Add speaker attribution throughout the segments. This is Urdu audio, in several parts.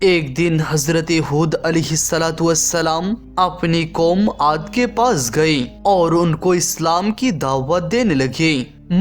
Speaker 1: ایک دن حضرت ہود علیہ السلام اپنی قوم عاد کے پاس گئے اور ان کو اسلام کی دعوت دینے لگے،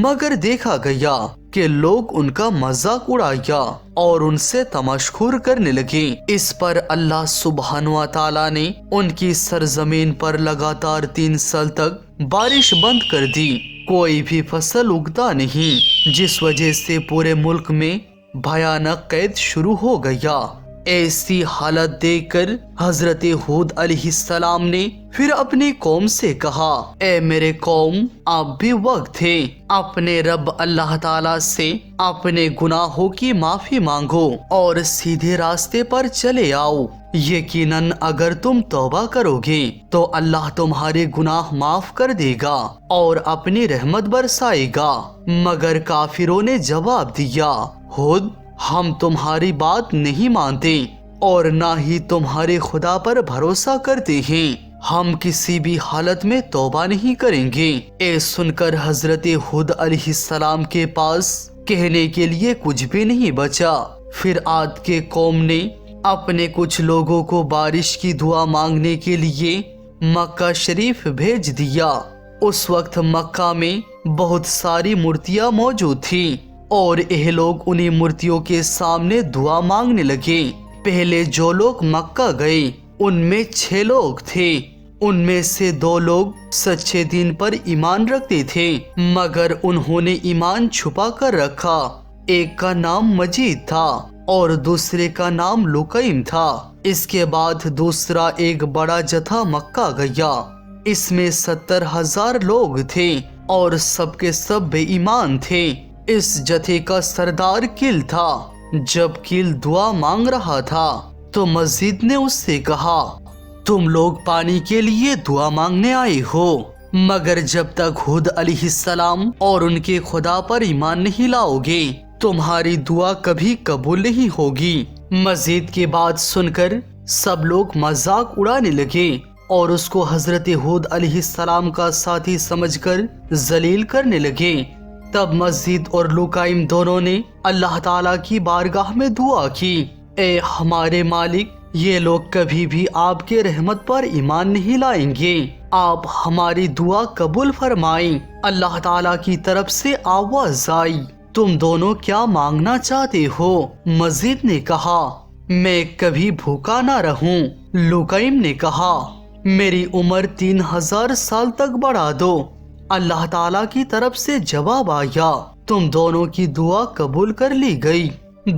Speaker 1: مگر دیکھا گیا کہ لوگ ان کا مذاق اڑایا اور ان سے تماشخور کرنے لگے۔ اس پر اللہ سبحانہ و تعالی نے ان کی سرزمین پر لگاتار 3 سال تک بارش بند کر دی، کوئی بھی فصل اگتا نہیں، جس وجہ سے پورے ملک میں بھیانک قحط شروع ہو گیا۔ ایسی حالت دیکھ کر حضرت ہود علیہ السلام نے پھر اپنی قوم سے کہا، اے میرے قوم، اب بھی وقت ہے، اپنے رب اللہ تعالیٰ سے اپنے گناہوں کی معافی مانگو اور سیدھے راستے پر چلے آؤ۔ یقیناً اگر تم توبہ کرو گے تو اللہ تمہارے گناہ معاف کر دے گا اور اپنی رحمت برسائے گا۔ مگر کافروں نے جواب دیا، ہود، ہم تمہاری بات نہیں مانتے اور نہ ہی تمہارے خدا پر بھروسہ کرتے ہیں، ہم کسی بھی حالت میں توبہ نہیں کریں گے۔ اے سن کر حضرت ہود علیہ السلام کے پاس کہنے کے لیے کچھ بھی نہیں بچا۔ پھر عاد کے قوم نے اپنے کچھ لوگوں کو بارش کی دعا مانگنے کے لیے مکہ شریف بھیج دیا۔ اس وقت مکہ میں بہت ساری مورتیاں موجود تھیں اور یہ لوگ انہی مورتیوں کے سامنے دعا مانگنے لگے۔ پہلے جو لوگ مکہ گئے ان میں 6 لوگ تھے، ان میں سے 2 لوگ سچے دین پر ایمان رکھتے تھے، مگر انہوں نے ایمان چھپا کر رکھا۔ ایک کا نام مجید تھا اور دوسرے کا نام لقیم تھا۔ اس کے بعد دوسرا ایک بڑا جتھا مکہ گیا، اس میں 70,000 لوگ تھے اور سب کے سب بے ایمان تھے۔ اس جتھے کا سردار کل تھا۔ جب کل دعا مانگ رہا تھا تو مجید نے اس سے کہا، تم لوگ پانی کے لیے دعا مانگنے آئے ہو، مگر جب تک ہود علیہ السلام اور ان کے خدا پر ایمان نہیں لاؤ گے تمہاری دعا کبھی قبول نہیں ہوگی۔ مجید کی بات سن کر سب لوگ مذاق اڑانے لگے اور اس کو حضرت ہود علیہ السلام کا ساتھی سمجھ کر ذلیل کرنے لگے۔ تب مجید اور لقیم دونوں نے اللہ تعالیٰ کی بارگاہ میں دعا کی، اے ہمارے مالک، یہ لوگ کبھی بھی آپ کے رحمت پر ایمان نہیں لائیں گے، آپ ہماری دعا قبول فرمائیں۔ اللہ تعالیٰ کی طرف سے آواز آئی، تم دونوں کیا مانگنا چاہتے ہو؟ مجید نے کہا، میں کبھی بھوکا نہ رہوں۔ لقیم نے کہا، میری عمر 3000 سال تک بڑھا دو۔ اللہ تعالیٰ کی طرف سے جواب آیا، تم دونوں کی دعا قبول کر لی گئی۔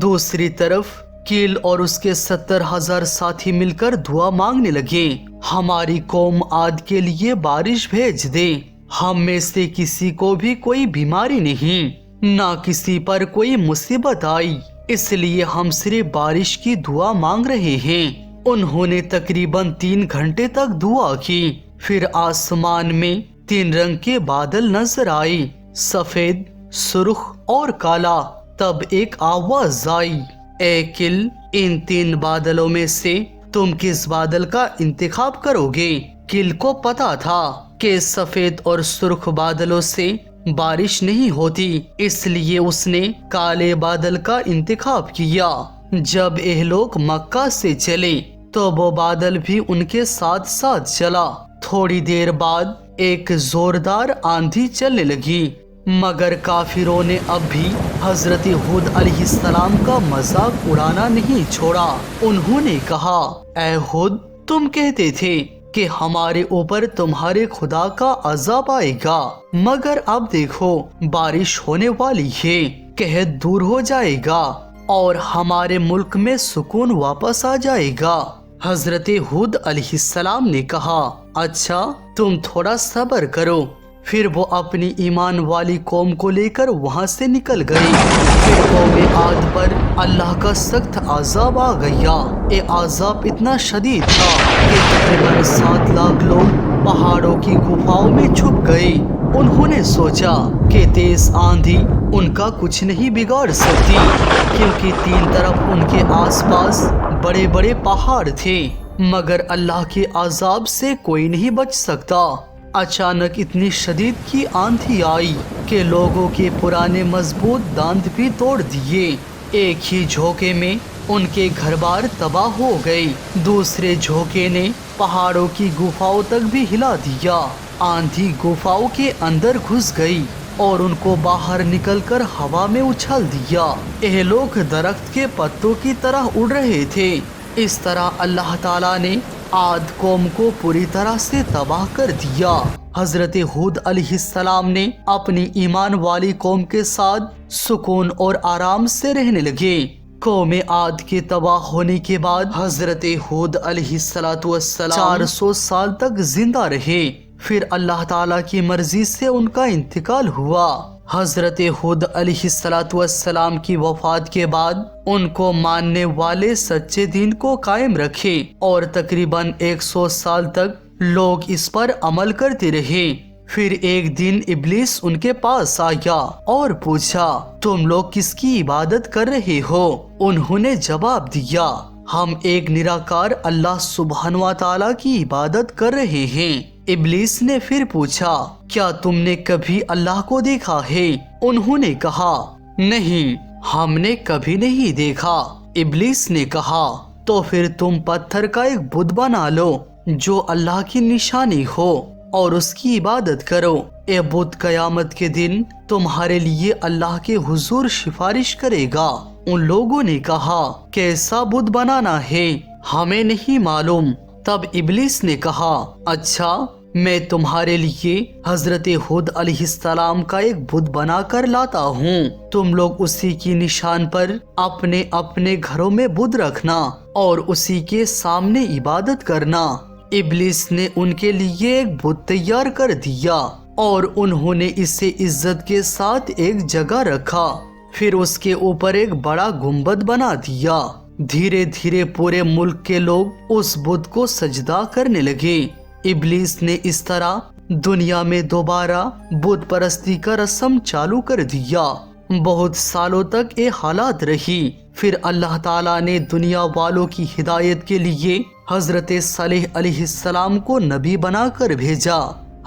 Speaker 1: دوسری طرف کیل اور اس کے 70,000 ساتھی مل کر دعا مانگنے لگے، ہماری قوم عاد کے لیے بارش بھیج دے، ہم میں سے کسی کو بھی کوئی بیماری نہیں، نہ کسی پر کوئی مصیبت آئی، اس لیے ہم صرف بارش کی دعا مانگ رہے ہیں۔ انہوں نے تقریباً 3 گھنٹے تک دعا کی، پھر آسمان میں 3 رنگ کے بادل نظر آئے، سفید، سرخ اور کالا۔ تب ایک آواز آئی، اے کل، ان 3 بادلوں میں سے تم کس بادل کا انتخاب کرو گے؟ کل کو پتا تھا کہ سفید اور سرخ بادلوں سے بارش نہیں ہوتی، اس لیے اس نے کالے بادل کا انتخاب کیا۔ جب یہ لوگ مکہ سے چلے تو وہ بادل بھی ان کے ساتھ ساتھ چلا۔ تھوڑی دیر بعد ایک زوردار آندھی چلنے لگی، مگر کافروں نے اب بھی حضرت ہود علیہ السلام کا مذاق اڑانا نہیں چھوڑا۔ انہوں نے کہا، اے ہود، تم کہتے تھے کہ ہمارے اوپر تمہارے خدا کا عذاب آئے گا، مگر اب دیکھو بارش ہونے والی ہے، قحط دور ہو جائے گا اور ہمارے ملک میں سکون واپس آ جائے گا۔ حضرت ہود علیہ السلام نے کہا، اچھا تم تھوڑا صبر کرو۔ پھر وہ اپنی ایمان والی قوم کو لے کر وہاں سے نکل گئی۔ پھر قوم عاد پر اللہ کا سخت عذاب آ گیا۔ یہ عذاب اتنا شدید تھا کہ تقریباً 7 لاکھ لوگ پہاڑوں کی گفاؤں میں چھپ گئے۔ انہوں نے سوچا کہ تیز آندھی ان کا کچھ نہیں بگاڑ سکتی، کیونکہ 3 طرف ان کے آس پاس بڑے بڑے پہاڑ تھے، مگر اللہ کے عذاب سے کوئی نہیں بچ سکتا۔ اچانک اتنی شدید کی آندھی آئی کہ لوگوں کے پرانے مضبوط داند بھی توڑ دیے۔ ایک ہی جھونکے میں ان کے گھر بار تباہ ہو گئے۔ دوسرے جھونکے نے پہاڑوں کی گفاؤں تک بھی ہلا دیا۔ آندھی گفاؤں کے اندر گھس گئی اور ان کو باہر نکل کر ہوا میں اچھال دیا۔ یہ لوگ درخت کے پتوں کی طرح اڑ رہے تھے۔ اس طرح اللہ تعالیٰ نے عاد قوم کو پوری طرح سے تباہ کر دیا۔ حضرت ہود علیہ السلام نے اپنی ایمان والی قوم کے ساتھ سکون اور آرام سے رہنے لگے۔ قوم عاد کے تباہ ہونے کے بعد حضرت ہود علیہ السلام 400 سال تک زندہ رہے۔ پھر اللہ تعالیٰ کی مرضی سے ان کا انتقال ہوا۔ حضرت ہود علیہ السلام کی وفات کے بعد ان کو ماننے والے سچے دین کو قائم رکھے اور تقریباً 100 سال تک لوگ اس پر عمل کرتے رہے۔ پھر ایک دن ابلیس ان کے پاس آیا اور پوچھا، تم لوگ کس کی عبادت کر رہے ہو؟ انہوں نے جواب دیا، ہم ایک نراکار اللہ سبحانہ و تعالیٰ کی عبادت کر رہے ہیں۔ ابلیس نے پھر پوچھا، کیا تم نے کبھی اللہ کو دیکھا ہے؟ انہوں نے کہا، نہیں، ہم نے کبھی نہیں دیکھا۔ ابلیس نے کہا، تو پھر تم پتھر کا ایک بت بنا لو جو اللہ کی نشانی ہو اور اس کی عبادت کرو۔ اے بت قیامت کے دن تمہارے لیے اللہ کے حضور سفارش کرے گا۔ ان لوگوں نے کہا، کیسا بت بنانا ہے؟ ہمیں نہیں معلوم۔ تب ابلیس نے کہا، اچھا، میں تمہارے لیے حضرت ہود علیہ السلام کا ایک بت بنا کر لاتا ہوں۔ تم لوگ اسی کی نشان پر اپنے اپنے گھروں میں بت رکھنا اور اسی کے سامنے عبادت کرنا۔ ابلیس نے ان کے لیے ایک بت تیار کر دیا اور انہوں نے اسے عزت کے ساتھ ایک جگہ رکھا۔ پھر اس کے اوپر ایک بڑا گنبد بنا دیا۔ دھیرے دھیرے پورے ملک کے لوگ اس بت کو سجدہ کرنے لگے۔ ابلیس نے اس طرح دنیا میں دوبارہ بت پرستی کا رسم چالو کر دیا۔ بہت سالوں تک یہ حالات رہی۔ پھر اللہ تعالیٰ نے دنیا والوں کی ہدایت کے لیے حضرت صالح علیہ السلام کو نبی بنا کر بھیجا۔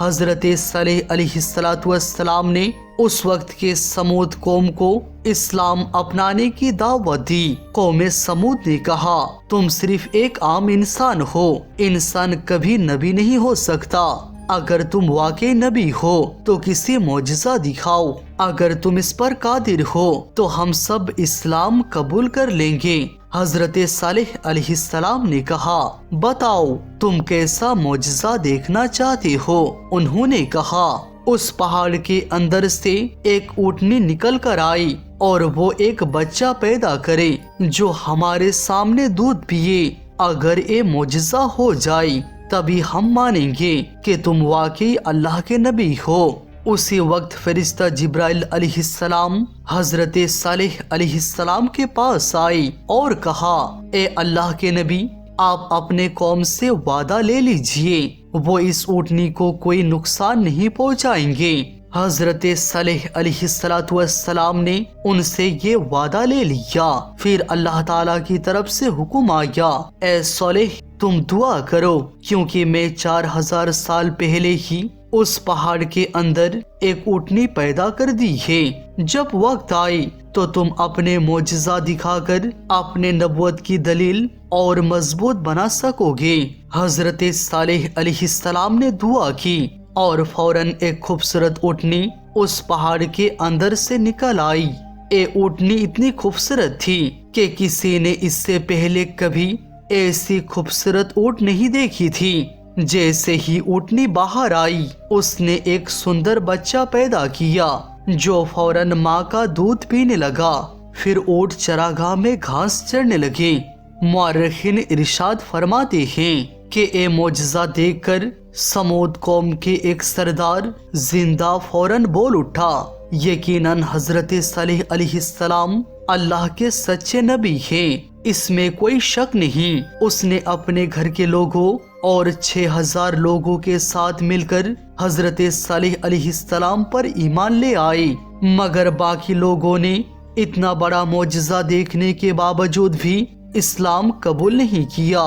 Speaker 1: حضرت صالح علیہ السلام نے اس وقت کے سمود قوم کو اسلام اپنانے کی دعوت دی۔ قوم سمود نے کہا، تم صرف ایک عام انسان ہو، انسان کبھی نبی نہیں ہو سکتا۔ اگر تم واقعی نبی ہو تو کسی معجزہ دکھاؤ۔ اگر تم اس پر قادر ہو تو ہم سب اسلام قبول کر لیں گے۔ حضرت صالح علیہ السلام نے کہا، بتاؤ تم کیسا معجزہ دیکھنا چاہتے ہو؟ انہوں نے کہا، اس پہاڑ کے اندر سے ایک اونٹنی نکل کر آئی اور وہ ایک بچہ پیدا کرے جو ہمارے سامنے دودھ پیے۔ اگر یہ معجزہ ہو جائے تبھی ہم مانیں گے کہ تم واقعی اللہ کے نبی ہو۔ اسی وقت فرشتہ جبرائیل علیہ السلام حضرت صالح علیہ السلام کے پاس آئے اور کہا، اے اللہ کے نبی، آپ اپنے قوم سے وعدہ لے لیجئے، وہ اس اونٹنی کو کوئی نقصان نہیں پہنچائیں گے۔ حضرت صالح علیہ السلام نے ان سے یہ وعدہ لے لیا۔ پھر اللہ تعالیٰ کی طرف سے حکم آیا، اے صالح، تم دعا کرو کیونکہ میں 4000 سال پہلے ہی اس پہاڑ کے اندر ایک اونٹنی پیدا کر دی ہے۔ جب وقت آئے تو تم اپنے معجزہ دکھا کر اپنے نبوت کی دلیل اور مضبوط بنا سکو گے۔ حضرت صالح علیہ السلام نے دعا کی اور فوراً ایک خوبصورت اونٹنی اس پہاڑ کے اندر سے نکل آئی۔ یہ اونٹنی اتنی خوبصورت تھی کہ کسی نے اس سے پہلے کبھی ایسی خوبصورت اونٹ نہیں دیکھی تھی۔ جیسے ہی اونٹنی باہر آئی، اس نے ایک سندر بچہ پیدا کیا جو فوراً ماں کا دودھ پینے لگا۔ پھر اونٹ چراگاہ میں گھاس چرنے لگے۔ مورخین ارشاد فرماتے ہیں کہ یہ معجزہ دیکھ کر سمود قوم کے ایک سردار زندہ فوراً بول اٹھا، یقیناً حضرت صالح علیہ السلام اللہ کے سچے نبی ہیں، اس میں کوئی شک نہیں۔ اس نے اپنے گھر کے لوگوں اور 6000 لوگوں کے ساتھ مل کر حضرت صالح علیہ السلام پر ایمان لے آئے، مگر باقی لوگوں نے اتنا بڑا معجزہ دیکھنے کے باوجود بھی اسلام قبول نہیں کیا۔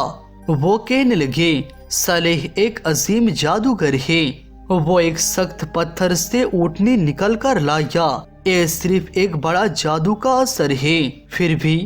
Speaker 1: وہ کہنے لگے، صالح ایک عظیم جادوگر ہے، وہ ایک سخت پتھر سے اونٹنی نکل کر لایا، یہ صرف ایک بڑا جادو کا اثر ہے۔ پھر بھی